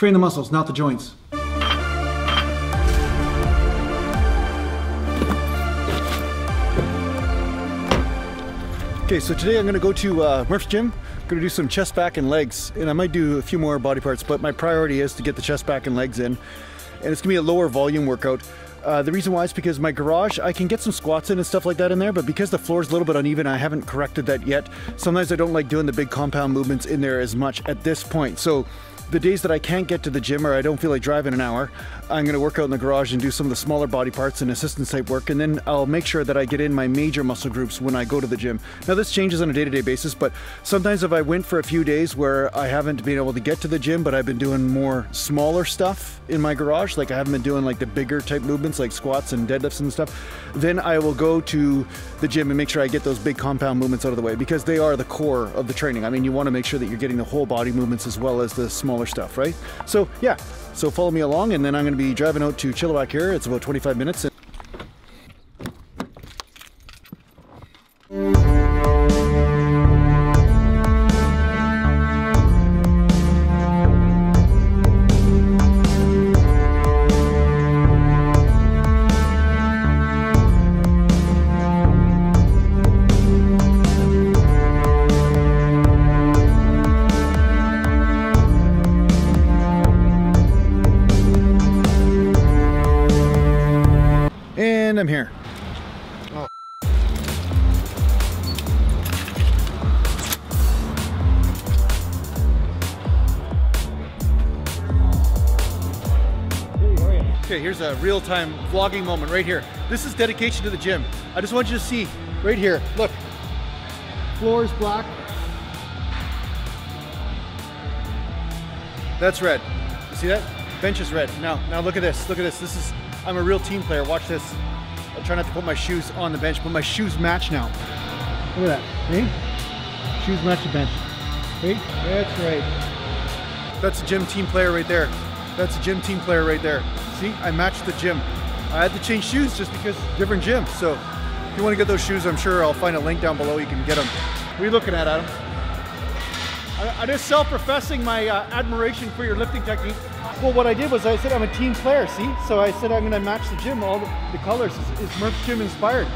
Train the muscles, not the joints. Okay, so today I'm gonna go to Murph's gym. I'm gonna do some chest, back, and legs, and I might do a few more body parts, but my priority is to get the chest, back, and legs in. And it's gonna be a lower volume workout. The reason why is because my garage, I can get some squats in and stuff like that in there, but because the floor is a little bit uneven, I haven't corrected that yet. Sometimes I don't like doing the big compound movements in there as much at this point. So the days that I can't get to the gym or I don't feel like driving an hour, I'm gonna work out in the garage and do some of the smaller body parts and assistance type work, and then I'll make sure that I get in my major muscle groups when I go to the gym. Now this changes on a day-to-day basis, but sometimes if I went for a few days where I haven't been able to get to the gym, but I've been doing more smaller stuff in my garage, like I haven't been doing like the bigger type movements like squats and deadlifts and stuff, then I will go to the gym and make sure I get those big compound movements out of the way, because they are the core of the training. I mean, you want to make sure that you're getting the whole body movements as well as the smaller stuff, right? So yeah, so follow me along, and then I'm going to be driving out to Chilliwack here. It's about 25 minutes. And I'm here. Oh. Okay, here's a real-time vlogging moment right here. This is dedication to the gym. I just want you to see right here. Look, floor is black. That's red. You see that? Bench is red. Now look at this. Look at this. This is. I'm a real team player. Watch this. I try not to put my shoes on the bench, but my shoes match now. Look at that. Hey? Shoes match the bench. Hey? That's right. That's a gym team player right there. That's a gym team player right there. See? I matched the gym. I had to change shoes just because different gym. So if you want to get those shoes, I'm sure I'll find a link down below. You can get them. What are you looking at, Adam? I'm just self-professing my admiration for your lifting technique. Well, what I did was I said I'm a team player, see? So I said I'm going to match the gym. All the colors is Murph's gym inspired.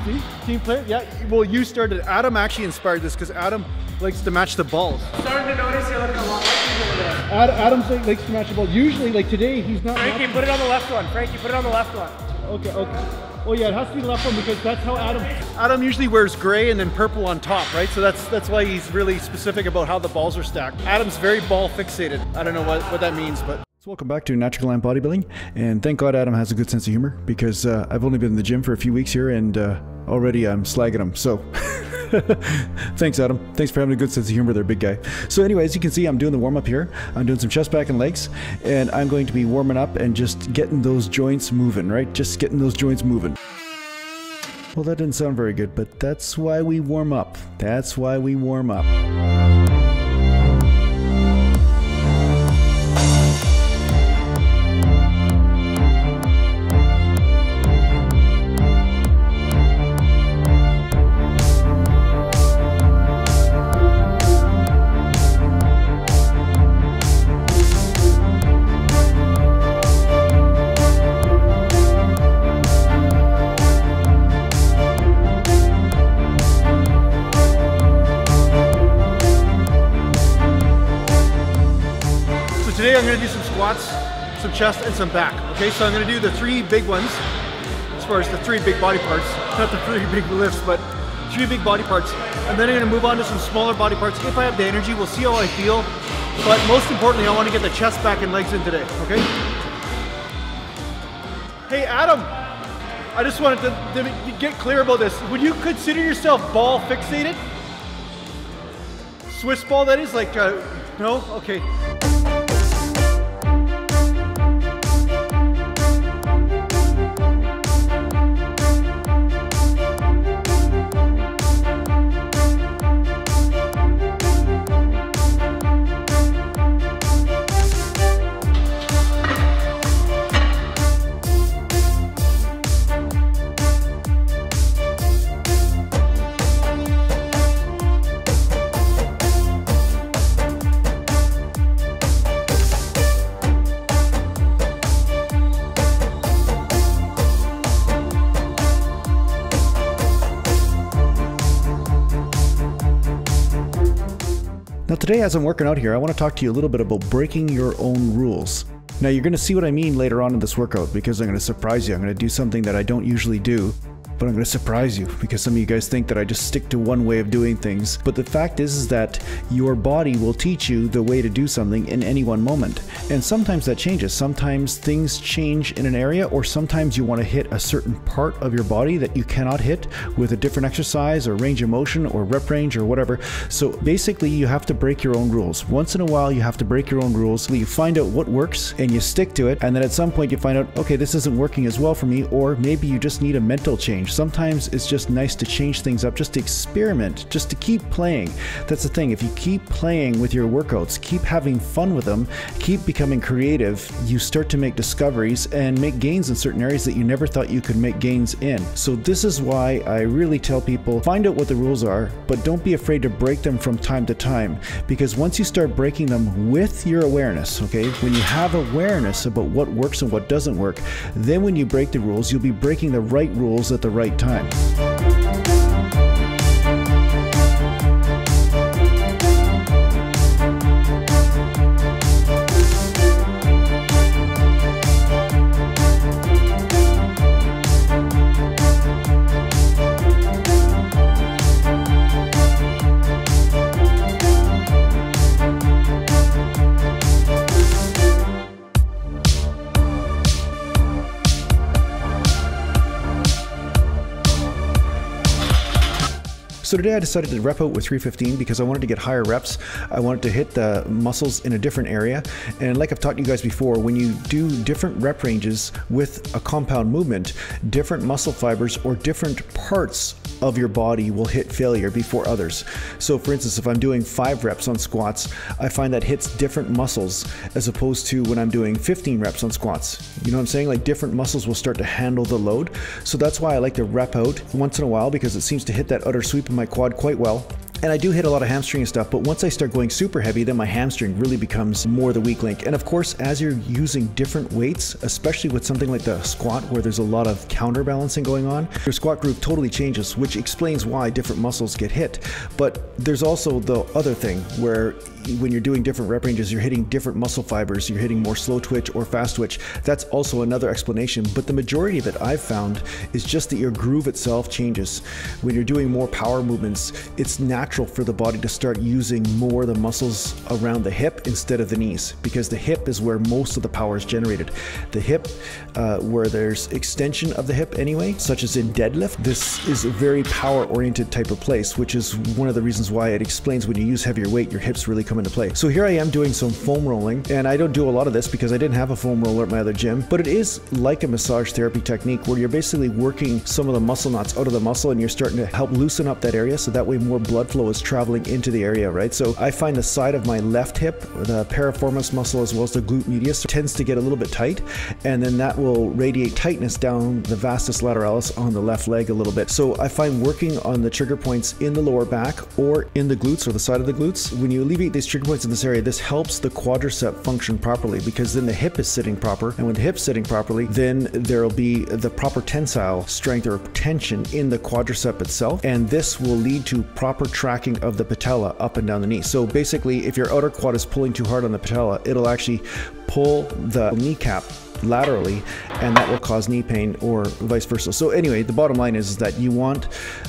See? Team player? Yeah, well, you started. Adam actually inspired this because Adam likes to match the balls. I'm starting to notice you're looking a lot like me over there. Adam likes to match the ball. Usually, like today, he's not. Frankie, put it on the left one. Frankie, put it on the left one. Okay, okay. Oh yeah, it has to be the left one because that's how Adam usually wears gray and then purple on top, right? So that's why he's really specific about how the balls are stacked. Adam's very ball fixated. I don't know what that means, but. So welcome back to Natural Gallant Bodybuilding, and thank God Adam has a good sense of humor, because I've only been in the gym for a few weeks here, and already I'm slagging him, so thanks Adam. Thanks for having a good sense of humor there, big guy. So anyway, as you can see, I'm doing the warm-up here. I'm doing some chest, back, and legs, and I'm going to be warming up and just getting those joints moving, right? Just getting those joints moving. Well, that didn't sound very good, but that's why we warm up. That's why we warm up. Today I'm going to do some squats, some chest, and some back. Okay, so I'm going to do the 3 big ones, as far as the 3 big body parts, not the 3 big lifts, but 3 big body parts. And then I'm going to move on to some smaller body parts. If I have the energy, we'll see how I feel. But most importantly, I want to get the chest, back, and legs in today, okay? Hey Adam, I just wanted to get clear about this. Would you consider yourself ball fixated? Swiss ball, that is? Like, no? Okay. today as I'm working out here, I want to talk to you a little bit about breaking your own rules. Now you're going to see what I mean later on in this workout because I'm going to surprise you. I'm going to do something that I don't usually do, but I'm going to surprise you because some of you guys think that I just stick to one way of doing things. But the fact is that your body will teach you the way to do something in any one moment. And sometimes that changes. Sometimes things change in an area, or sometimes you want to hit a certain part of your body that you cannot hit with a different exercise or range of motion or rep range or whatever. So basically you have to break your own rules. Once in a while you have to break your own rules. You find out what works and you stick to it, and then at some point you find out, okay, this isn't working as well for me, or maybe you just need a mental change. Sometimes it's just nice to change things up, just to experiment, just to keep playing. That's the thing. If you keep playing with your workouts, keep having fun with them, keep becoming creative, you start to make discoveries and make gains in certain areas that you never thought you could make gains in. So this is why I really tell people, find out what the rules are, but don't be afraid to break them from time to time, because once you start breaking them with your awareness, okay, when you have awareness about what works and what doesn't work, then when you break the rules, you'll be breaking the right rules at the right time. So today I decided to rep out with 315 because I wanted to get higher reps. I wanted to hit the muscles in a different area. And like I've taught you guys before, when you do different rep ranges with a compound movement, different muscle fibers or different parts of your body will hit failure before others. So for instance, if I'm doing 5 reps on squats, I find that hits different muscles as opposed to when I'm doing 15 reps on squats. You know what I'm saying? Like different muscles will start to handle the load. So that's why I like to rep out once in a while, because it seems to hit that utter sweep in my quad quite well. And I do hit a lot of hamstring and stuff, but once I start going super heavy, then my hamstring really becomes more the weak link. And of course, as you're using different weights, especially with something like the squat where there's a lot of counterbalancing going on, your squat groove totally changes, which explains why different muscles get hit. But there's also the other thing where when you're doing different rep ranges, you're hitting different muscle fibers, you're hitting more slow twitch or fast twitch. That's also another explanation. But the majority of it I've found is just that your groove itself changes. When you're doing more power movements, it's natural for the body to start using more the muscles around the hip instead of the knees, because the hip is where most of the power is generated. The hip, where there's extension of the hip anyway, such as in deadlift, this is a very power oriented type of place, which is one of the reasons why it explains when you use heavier weight, your hips really come into play. So here I am doing some foam rolling, and I don't do a lot of this because I didn't have a foam roller at my other gym, but it is like a massage therapy technique where you're basically working some of the muscle knots out of the muscle and you're starting to help loosen up that area so that way more blood flow is traveling into the area, right? So I find the side of my left hip, the piriformis muscle as well as the glute medius, tends to get a little bit tight, and then that will radiate tightness down the vastus lateralis on the left leg a little bit. So I find working on the trigger points in the lower back or in the glutes or the side of the glutes, when you alleviate these trigger points in this area, this helps the quadricep function properly, because then the hip is sitting proper, and when the hip's sitting properly, then there'll be the proper tensile strength or tension in the quadricep itself, and this will lead to proper tracking of the patella up and down the knee. So basically, if your outer quad is pulling too hard on the patella, it'll actually pull the kneecap laterally, and that will cause knee pain or vice versa. So anyway, the bottom line is that you want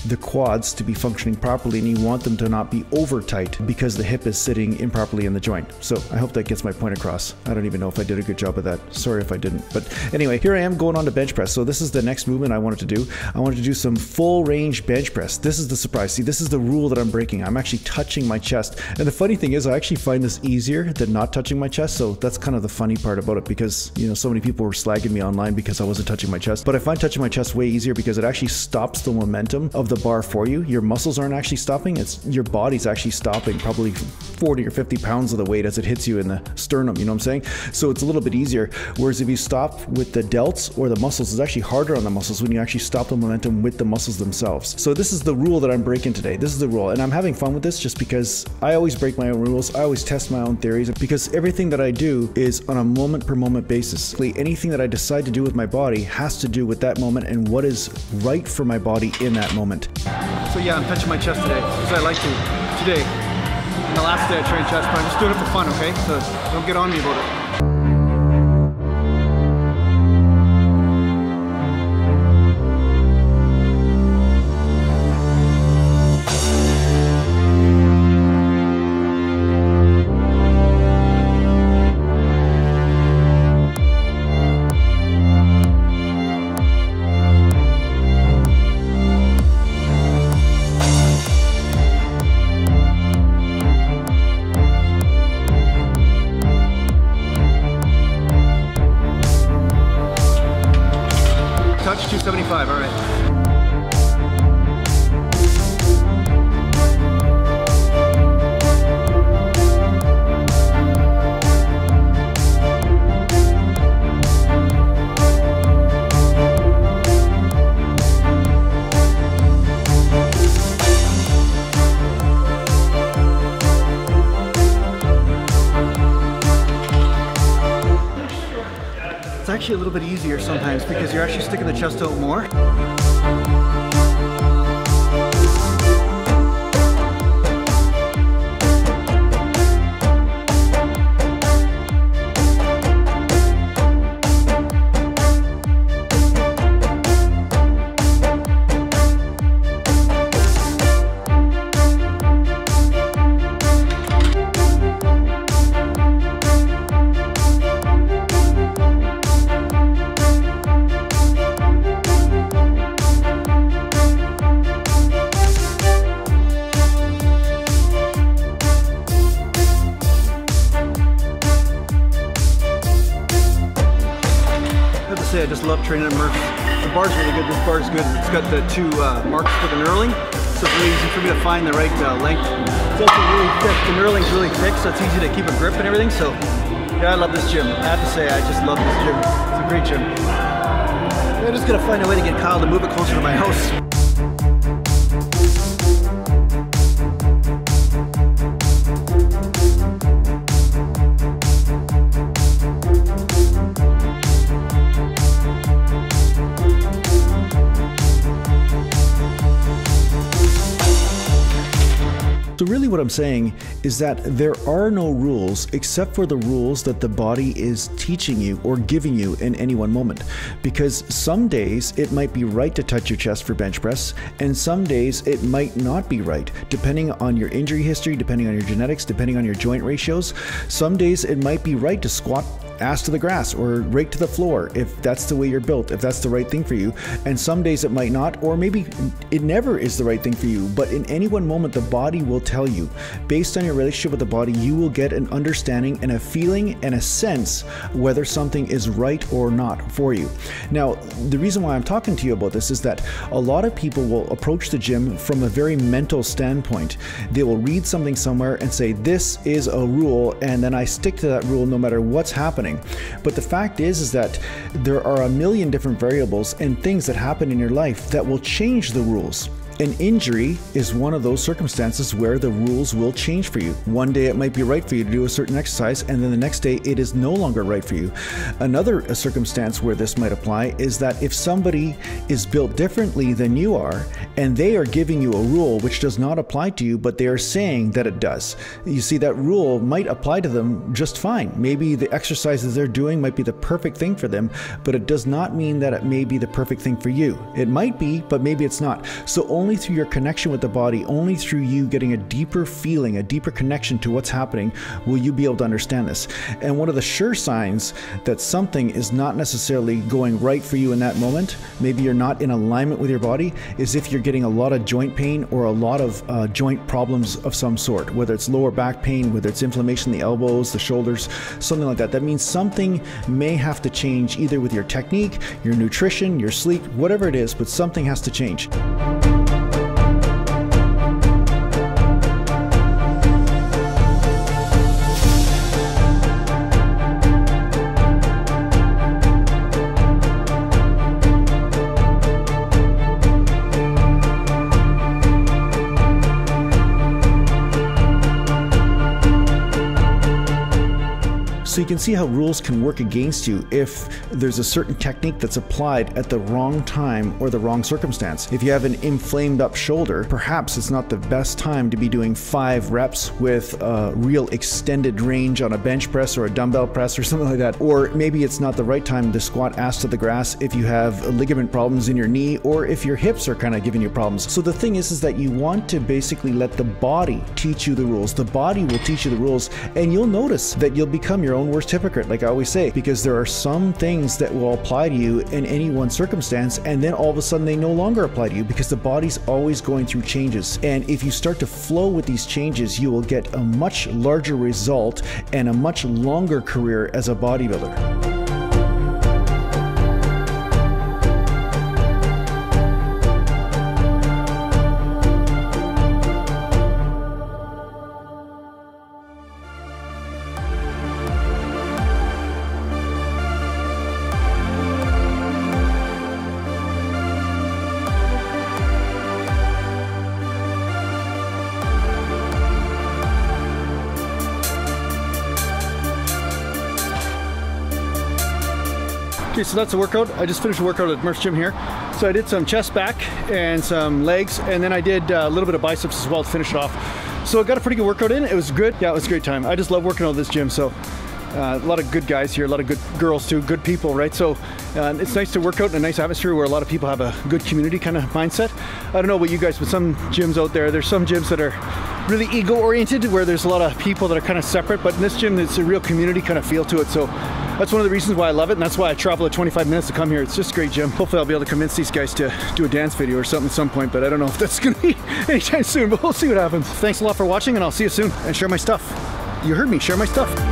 the quads to be functioning properly, and you want them to not be over tight because the hip is sitting improperly in the joint. So I hope that gets my point across. I don't even know if I did a good job of that. Sorry if I didn't. But anyway, here I am going on to bench press. So this is the next movement I wanted to do. I wanted to do some full range bench press. This is the surprise. See, this is the rule that I'm breaking. I'm actually touching my chest. And the funny thing is, I actually find this easier than not touching my chest. So that's kind of the funny part about it, because, you know, so many people were slagging me online because I wasn't touching my chest. But I find touching my chest way easier because it actually stops the momentum of the bar for you. Your muscles aren't actually stopping. It's your body's actually stopping probably 40 or 50 pounds of the weight as it hits you in the sternum, you know what I'm saying? So it's a little bit easier. Whereas if you stop with the delts or the muscles, it's actually harder on the muscles when you actually stop the momentum with the muscles themselves. So this is the rule that I'm breaking today. This is the rule. And I'm having fun with this just because I always break my own rules. I always test my own theories, because everything that I do is on a moment per moment basis. Anything that I decide to do with my body has to do with that moment and what is right for my body in that moment. So yeah, I'm touching my chest today because I like to. Today. And the last day I trained chest, but I'm just doing it for fun, okay? So don't get on me about it. Touch 275, all right. It's actually a little bit easier sometimes because you're actually sticking the chest out more. I just love training at Murph. The bar's really good. This bar's good. It's got the two marks for the knurling, so it's really easy for me to find the right length. It's also really thick. The knurling's really thick, so it's easy to keep a grip and everything. So yeah, I love this gym. I have to say, I just love this gym. It's a great gym. I'm just gonna find a way to get Kyle to move it closer to my house. So really what I'm saying is that there are no rules except for the rules that the body is teaching you or giving you in any one moment. Because some days it might be right to touch your chest for bench press, and some days it might not be right, depending on your injury history, depending on your genetics, depending on your joint ratios. Some days it might be right to squat ass to the grass or rake to the floor if that's the way you're built, if that's the right thing for you. And some days it might not, or maybe it never is the right thing for you. But in any one moment, the body will tell you. Based on your relationship with the body, you will get an understanding and a feeling and a sense whether something is right or not for you. Now, the reason why I'm talking to you about this is that a lot of people will approach the gym from a very mental standpoint. They will read something somewhere and say, this is a rule, and then I stick to that rule no matter what's happening. But the fact is that there are a million different variables and things that happen in your life that will change the rules. An injury is one of those circumstances where the rules will change for you. One day it might be right for you to do a certain exercise, and then the next day it is no longer right for you. Another circumstance where this might apply is that if somebody is built differently than you are, and they are giving you a rule which does not apply to you, but they are saying that it does. You see, that rule might apply to them just fine. Maybe the exercises they're doing might be the perfect thing for them, but it does not mean that it may be the perfect thing for you. It might be, but maybe it's not. So only through your connection with the body, only through you getting a deeper feeling, a deeper connection to what's happening, will you be able to understand this. And one of the sure signs that something is not necessarily going right for you in that moment, maybe you're not in alignment with your body, is if you're getting a lot of joint pain or a lot of joint problems of some sort, whether it's lower back pain, whether it's inflammation in the elbows, the shoulders, something like that. That means something may have to change, either with your technique, your nutrition, your sleep, whatever it is, but something has to change. So you can see how rules can work against you if there's a certain technique that's applied at the wrong time or the wrong circumstance. If you have an inflamed up shoulder, perhaps it's not the best time to be doing 5 reps with a real extended range on a bench press or a dumbbell press or something like that. Or maybe it's not the right time to squat ass to the grass if you have ligament problems in your knee, or if your hips are kind of giving you problems. So the thing is that you want to basically let the body teach you the rules. The body will teach you the rules, and you'll notice that you'll become your own worst hypocrite, like I always say, because there are some things that will apply to you in any one circumstance, and then all of a sudden they no longer apply to you, because the body's always going through changes. And if you start to flow with these changes, you will get a much larger result and a much longer career as a bodybuilder. Okay, so that's a workout. I just finished a workout at Murph's gym here. So I did some chest back and some legs, and then I did a little bit of biceps as well to finish it off. So I got a pretty good workout in. It was good. Yeah, it was a great time. I just love working out at this gym. So a lot of good guys here, a lot of good girls too, good people, right? So it's nice to work out in a nice atmosphere where a lot of people have a good community kind of mindset. I don't know about you guys, but some gyms out there's some gyms that are really ego oriented, where there's a lot of people that are kind of separate, but in this gym it's a real community kind of feel to it. So that's one of the reasons why I love it, and that's why I travel at 25 minutes to come here. It's just a great gym. Hopefully I'll be able to convince these guys to do a dance video or something at some point, but I don't know if that's gonna be anytime soon, but we'll see what happens. Thanks a lot for watching, and I'll see you soon, and share my stuff. You heard me, share my stuff.